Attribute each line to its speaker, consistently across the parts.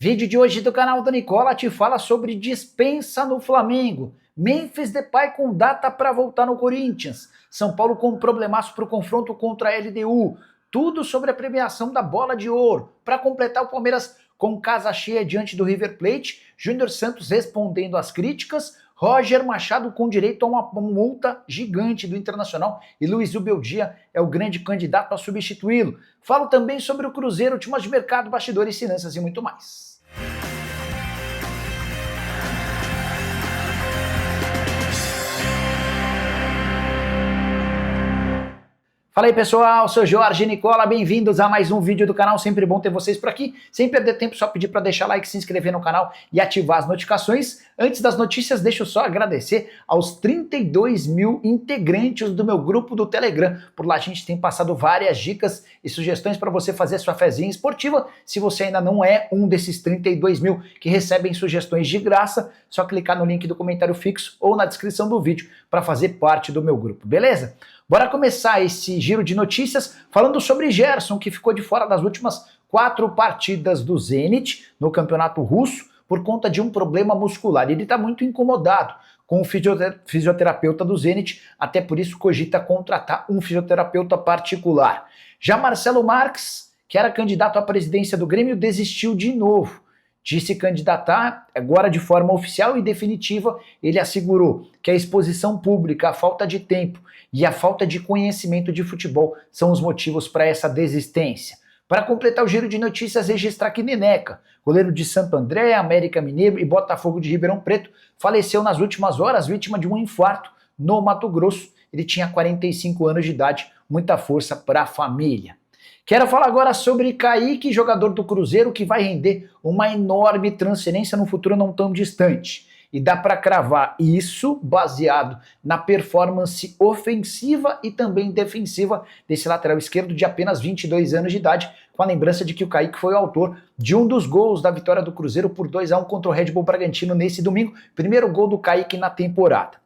Speaker 1: Vídeo de hoje do canal da Nicola te fala sobre dispensa no Flamengo. Memphis Depay com data para voltar no Corinthians. São Paulo com problemaço para o confronto contra a LDU. Tudo sobre a premiação da Bola de Ouro. Para completar, o Palmeiras com casa cheia diante do River Plate. Júnior Santos respondendo às críticas. Roger Machado com direito a uma multa gigante do Internacional e Luiz Ubeldia é o grande candidato a substituí-lo. Falo também sobre o Cruzeiro, últimas de mercado, bastidores, finanças e muito mais. Fala aí pessoal, sou Jorge Nicola, bem-vindos a mais um vídeo do canal, sempre bom ter vocês por aqui, sem perder tempo, só pedir para deixar like, se inscrever no canal e ativar as notificações. Antes das notícias, deixa eu só agradecer aos 32 mil integrantes do meu grupo do Telegram, por lá a gente tem passado várias dicas e sugestões para você fazer sua fezinha esportiva. Se você ainda não é um desses 32 mil que recebem sugestões de graça, só clicar no link do comentário fixo ou na descrição do vídeo para fazer parte do meu grupo, beleza? Bora começar esse giro de notícias falando sobre Gerson, que ficou de fora das últimas 4 partidas do Zenit no campeonato russo por conta de um problema muscular. Ele está muito incomodado com o fisioterapeuta do Zenit, até por isso cogita contratar um fisioterapeuta particular. Já Marcelo Marques, que era candidato à presidência do Grêmio, desistiu de novo de se candidatar, agora de forma oficial e definitiva. Ele assegurou que a exposição pública, a falta de tempo e a falta de conhecimento de futebol são os motivos para essa desistência. Para completar o giro de notícias, registrar que Neneca, goleiro de Santo André, América Mineiro e Botafogo de Ribeirão Preto, faleceu nas últimas horas vítima de um infarto no Mato Grosso. Ele tinha 45 anos de idade, muita força para a família. Quero falar agora sobre Kaique, jogador do Cruzeiro, que vai render uma enorme transferência no futuro não tão distante. E dá para cravar isso baseado na performance ofensiva e também defensiva desse lateral esquerdo de apenas 22 anos de idade, com a lembrança de que o Kaique foi o autor de um dos gols da vitória do Cruzeiro por 2-1 contra o Red Bull Bragantino nesse domingo, primeiro gol do Kaique na temporada.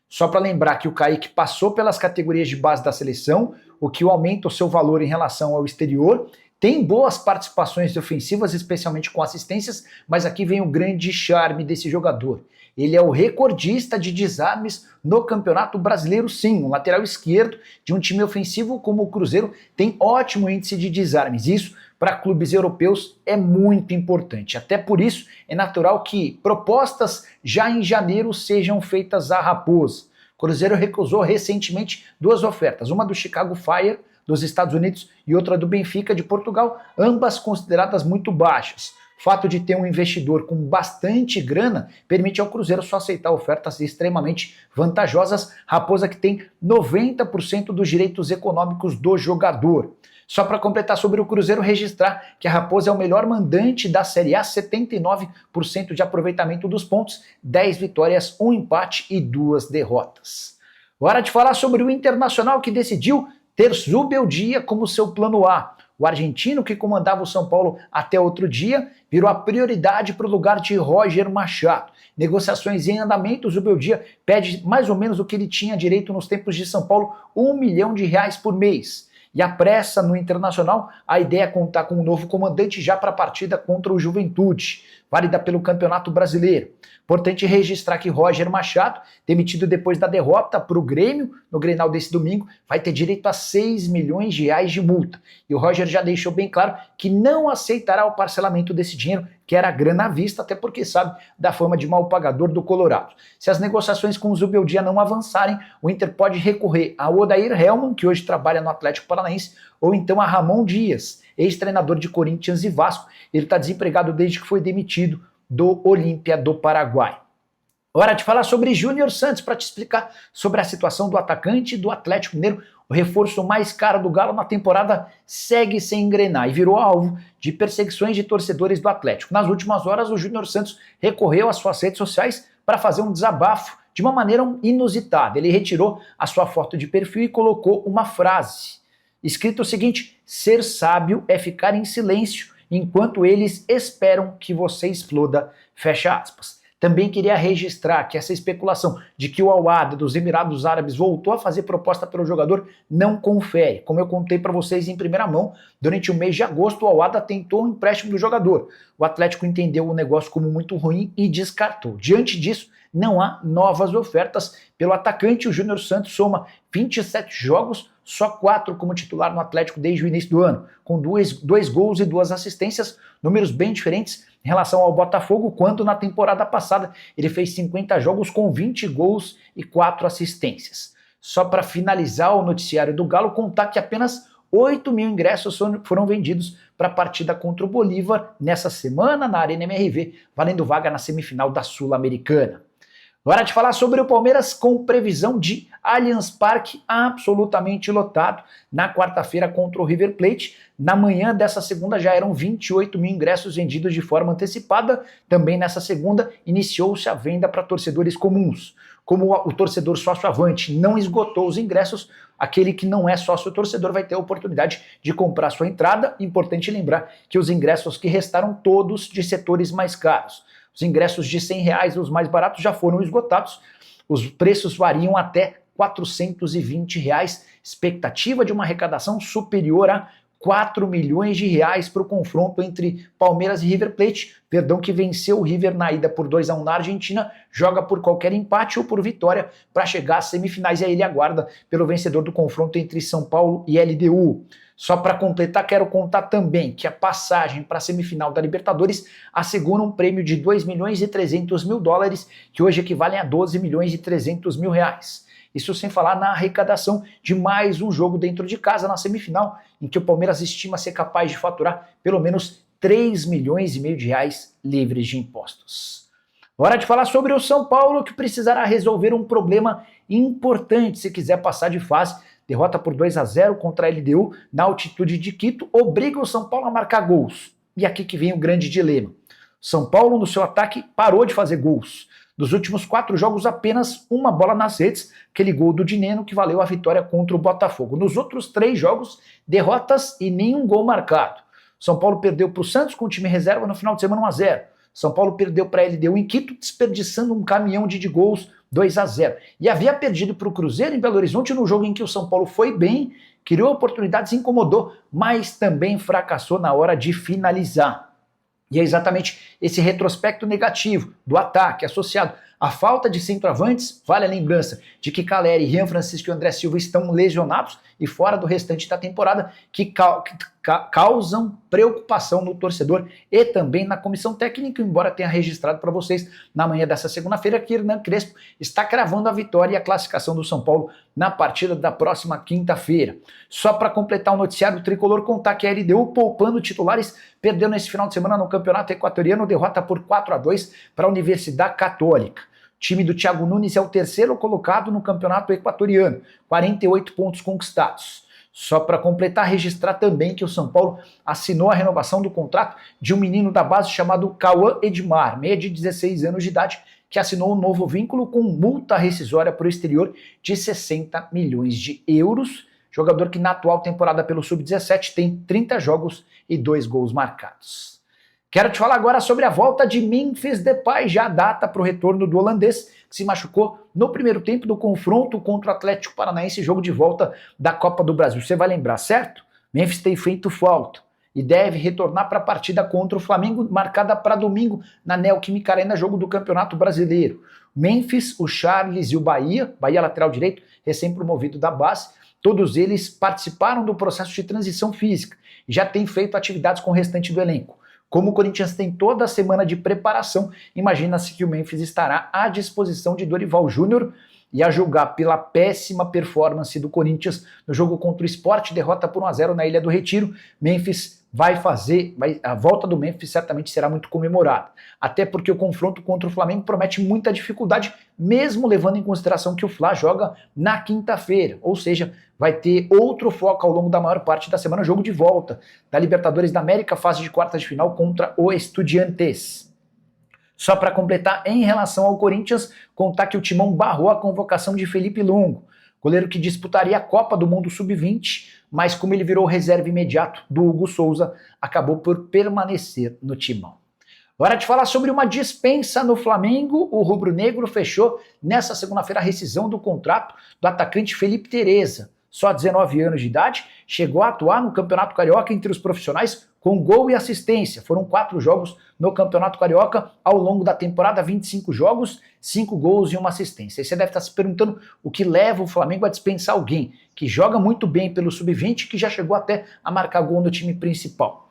Speaker 1: Só para lembrar que o Kaique passou pelas categorias de base da seleção, o que aumenta o seu valor em relação ao exterior, tem boas participações ofensivas, especialmente com assistências, mas aqui vem o grande charme desse jogador. Ele é o recordista de desarmes no Campeonato Brasileiro, sim, um lateral esquerdo de um time ofensivo como o Cruzeiro tem ótimo índice de desarmes. Isso, para clubes europeus, é muito importante. Até por isso, é natural que propostas já em janeiro sejam feitas à Raposa. O Cruzeiro recusou recentemente 2 ofertas, uma do Chicago Fire, dos Estados Unidos, e outra do Benfica, de Portugal, ambas consideradas muito baixas. O fato de ter um investidor com bastante grana permite ao Cruzeiro só aceitar ofertas extremamente vantajosas. Raposa que tem 90% dos direitos econômicos do jogador. Só para completar sobre o Cruzeiro, registrar que a Raposa é o melhor mandante da Série A, 79% de aproveitamento dos pontos, 10 vitórias, 1 empate e 2 derrotas. Hora de falar sobre o Internacional, que decidiu ter Zubeldia como seu plano A. O argentino, que comandava o São Paulo até outro dia, virou a prioridade para o lugar de Roger Machado. Negociações em andamento, o Zubeldia pede mais ou menos o que ele tinha direito nos tempos de São Paulo, R$1 milhão por mês. E a pressa no Internacional, a ideia é contar com um novo comandante já para a partida contra o Juventude, válida pelo Campeonato Brasileiro. Importante registrar que Roger Machado, demitido depois da derrota para o Grêmio no Grenal desse domingo, vai ter direito a R$6 milhões de multa. E o Roger já deixou bem claro que não aceitará o parcelamento desse dinheiro, que era grana à vista, até porque sabe da fama de mal pagador do Colorado. Se as negociações com o Zubeldia não avançarem, o Inter pode recorrer a Odair Hellmann, que hoje trabalha no Atlético Paranaense, ou então a Ramon Dias, ex-treinador de Corinthians e Vasco. Ele está desempregado desde que foi demitido do Olímpia do Paraguai. Hora de falar sobre Júnior Santos, para te explicar sobre a situação do atacante do Atlético Mineiro. O reforço mais caro do Galo na temporada segue sem engrenar e virou alvo de perseguições de torcedores do Atlético. Nas últimas horas, o Júnior Santos recorreu às suas redes sociais para fazer um desabafo de uma maneira inusitada. Ele retirou a sua foto de perfil e colocou uma frase, escrito o seguinte: ser sábio é ficar em silêncio enquanto eles esperam que você exploda, fecha aspas. Também queria registrar que essa especulação de que o Al-Ahly dos Emirados Árabes voltou a fazer proposta pelo jogador não confere. Como eu contei para vocês em primeira mão, durante o mês de agosto o Al-Ahly tentou um empréstimo do jogador. O Atlético entendeu o negócio como muito ruim e descartou. Diante disso, não há novas ofertas pelo atacante. O Júnior Santos soma 27 jogos, só 4 como titular no Atlético desde o início do ano, com dois gols e 2 assistências, números bem diferentes em relação ao Botafogo, quando na temporada passada ele fez 50 jogos com 20 gols e 4 assistências. Só para finalizar o noticiário do Galo, contar que apenas 8 mil ingressos foram vendidos para a partida contra o Bolívar nessa semana na Arena MRV, valendo vaga na semifinal da Sul-Americana. Hora de falar sobre o Palmeiras com previsão de Allianz Parque absolutamente lotado na quarta-feira contra o River Plate. Na manhã dessa segunda já eram 28 mil ingressos vendidos de forma antecipada. Também nessa segunda iniciou-se a venda para torcedores comuns. Como o torcedor sócio-avante não esgotou os ingressos, aquele que não é sócio-torcedor vai ter a oportunidade de comprar sua entrada. Importante lembrar que os ingressos que restaram todos de setores mais caros. Os ingressos de R$100, os mais baratos, já foram esgotados. Os preços variam até R$420. Expectativa de uma arrecadação superior a R$4 milhões para o confronto entre Palmeiras e River Plate. Verdão, que venceu o River na ida por 2-1 na Argentina, joga por qualquer empate ou por vitória para chegar às semifinais, e aí ele aguarda pelo vencedor do confronto entre São Paulo e LDU. Só para completar, quero contar também que a passagem para a semifinal da Libertadores assegura um prêmio de $2.300.000, que hoje equivalem a R$12.300.000. Isso sem falar na arrecadação de mais um jogo dentro de casa na semifinal, em que o Palmeiras estima ser capaz de faturar pelo menos R$3,5 milhões livres de impostos. Hora de falar sobre o São Paulo, que precisará resolver um problema importante se quiser passar de fase. Derrota por 2-0 contra a LDU na altitude de Quito obriga o São Paulo a marcar gols. E aqui que vem o grande dilema. São Paulo, no seu ataque, parou de fazer gols. Dos últimos 4 jogos, apenas uma bola nas redes, aquele gol do Dineno que valeu a vitória contra o Botafogo. Nos outros 3 jogos, derrotas e nenhum gol marcado. São Paulo perdeu para o Santos com o time reserva no final de semana 1-0. São Paulo perdeu para a LDU em Quito, desperdiçando um caminhão de gols, 2-0. E havia perdido para o Cruzeiro em Belo Horizonte no jogo em que o São Paulo foi bem, criou oportunidades, incomodou, mas também fracassou na hora de finalizar. E é exatamente esse retrospecto negativo do ataque associado à falta de centroavantes, vale a lembrança de que Caleri, Rian Francisco e André Silva estão lesionados e fora do restante da temporada, que causam preocupação no torcedor e também na comissão técnica, embora tenha registrado para vocês na manhã dessa segunda-feira que Hernan Crespo está cravando a vitória e a classificação do São Paulo na partida da próxima quinta-feira. Só para completar o noticiário tricolor, contar que a LDU, poupando titulares, perdeu nesse final de semana no Campeonato Equatoriano, derrota por 4-2 para a Universidade Católica. O time do Thiago Nunes é o 3º colocado no Campeonato Equatoriano, 48 pontos conquistados. Só para completar, registrar também que o São Paulo assinou a renovação do contrato de um menino da base chamado Cauã Edmar, meia de 16 anos de idade, que assinou um novo vínculo com multa rescisória para o exterior de 60 milhões de euros. Jogador que na atual temporada pelo Sub-17 tem 30 jogos e 2 gols marcados. Quero te falar agora sobre a volta de Memphis Depay, já a data para o retorno do holandês, que se machucou no primeiro tempo do confronto contra o Atlético Paranaense, jogo de volta da Copa do Brasil. Você vai lembrar, certo? Memphis tem feito falta e deve retornar para a partida contra o Flamengo, marcada para domingo na Neoquímica Arena, jogo do Campeonato Brasileiro. Memphis, o Charles e o Bahia lateral direito, recém-promovido da base, todos eles participaram do processo de transição física e já têm feito atividades com o restante do elenco. Como o Corinthians tem toda a semana de preparação, imagina-se que o Memphis estará à disposição de Dorival Júnior, e a julgar pela péssima performance do Corinthians no jogo contra o Sport, derrota por 1-0 na Ilha do Retiro, Memphis a volta do Memphis certamente será muito comemorada. Até porque o confronto contra o Flamengo promete muita dificuldade, mesmo levando em consideração que o Fla joga na quinta-feira, ou seja, vai ter outro foco ao longo da maior parte da semana, jogo de volta da Libertadores da América, fase de quartas de final contra o Estudiantes. Só para completar, em relação ao Corinthians, contar que o Timão barrou a convocação de Felipe Longo, goleiro que disputaria a Copa do Mundo Sub-20, mas como ele virou reserva imediato do Hugo Souza, acabou por permanecer no Timão. Hora de falar sobre uma dispensa no Flamengo. O rubro-negro fechou nessa segunda-feira a rescisão do contrato do atacante Felipe Tereza. Só 19 anos de idade, chegou a atuar no Campeonato Carioca entre os profissionais com gol e assistência. Foram 4 jogos no Campeonato Carioca ao longo da temporada, 25 jogos, 5 gols e 1 assistência. E você deve estar se perguntando o que leva o Flamengo a dispensar alguém que joga muito bem pelo sub-20, que já chegou até a marcar gol no time principal.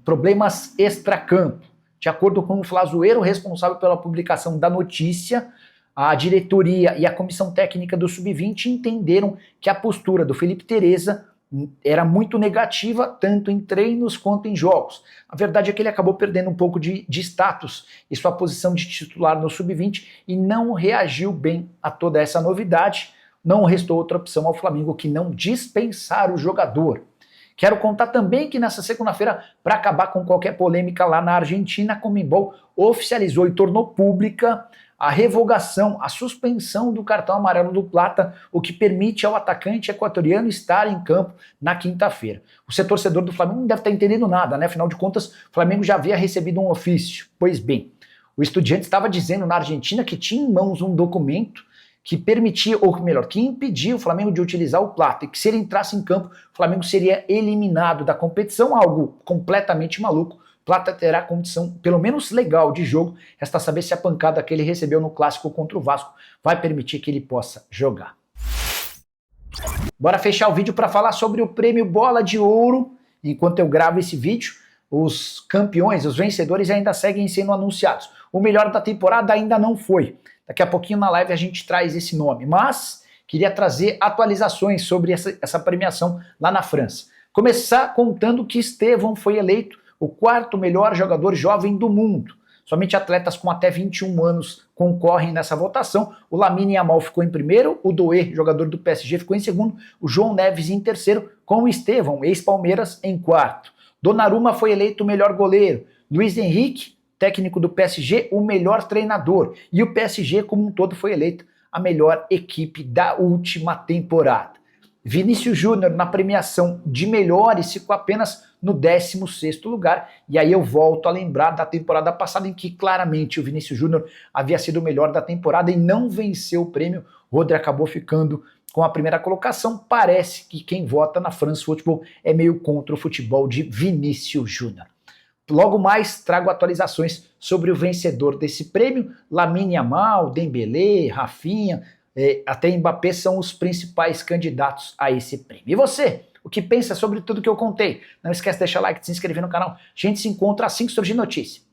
Speaker 1: Problemas extracampo. De acordo com o Flazoeiro, responsável pela publicação da notícia, a diretoria e a comissão técnica do Sub-20 entenderam que a postura do Felipe Tereza era muito negativa, tanto em treinos quanto em jogos. A verdade é que ele acabou perdendo um pouco de status e sua posição de titular no Sub-20 e não reagiu bem a toda essa novidade. Não restou outra opção ao Flamengo que não dispensar o jogador. Quero contar também que nessa segunda-feira, para acabar com qualquer polêmica lá na Argentina, a Conmebol oficializou e tornou pública a revogação, a suspensão do cartão amarelo do Plata, o que permite ao atacante equatoriano estar em campo na quinta-feira. O seu torcedor do Flamengo não deve estar entendendo nada, né? Afinal de contas, o Flamengo já havia recebido um ofício. Pois bem, o Estudiantes estava dizendo na Argentina que tinha em mãos um documento que permitia, ou melhor, que impedia o Flamengo de utilizar o Plata, e que se ele entrasse em campo, o Flamengo seria eliminado da competição, algo completamente maluco. Plata terá condição, pelo menos legal, de jogo, resta saber se a pancada que ele recebeu no clássico contra o Vasco vai permitir que ele possa jogar. Bora fechar o vídeo para falar sobre o prêmio Bola de Ouro. Enquanto eu gravo esse vídeo, os campeões, os vencedores ainda seguem sendo anunciados. O melhor da temporada ainda não foi. Daqui a pouquinho na live a gente traz esse nome, mas queria trazer atualizações sobre essa premiação lá na França. Começar contando que Estevão foi eleito o 4º melhor jogador jovem do mundo. Somente atletas com até 21 anos concorrem nessa votação. O Lamine Yamal ficou em primeiro, o Doué, jogador do PSG, ficou em segundo, o João Neves em terceiro, com o Estevão, ex-Palmeiras, em quarto. Donnarumma foi eleito o melhor goleiro. Luiz Henrique, técnico do PSG, o melhor treinador. E o PSG, como um todo, foi eleito a melhor equipe da última temporada. Vinícius Júnior, na premiação de melhores, ficou apenas no 16º lugar. E aí eu volto a lembrar da temporada passada, em que claramente o Vinícius Júnior havia sido o melhor da temporada e não venceu o prêmio. Rodri acabou ficando com a primeira colocação. Parece que quem vota na France Football é meio contra o futebol de Vinícius Júnior. Logo mais trago atualizações sobre o vencedor desse prêmio. Lamine Yamal, Dembélé, Rafinha, até Mbappé são os principais candidatos a esse prêmio. E você, o que pensa sobre tudo que eu contei? Não esquece de deixar o like, de se inscrever no canal. A gente se encontra assim que surgir notícia.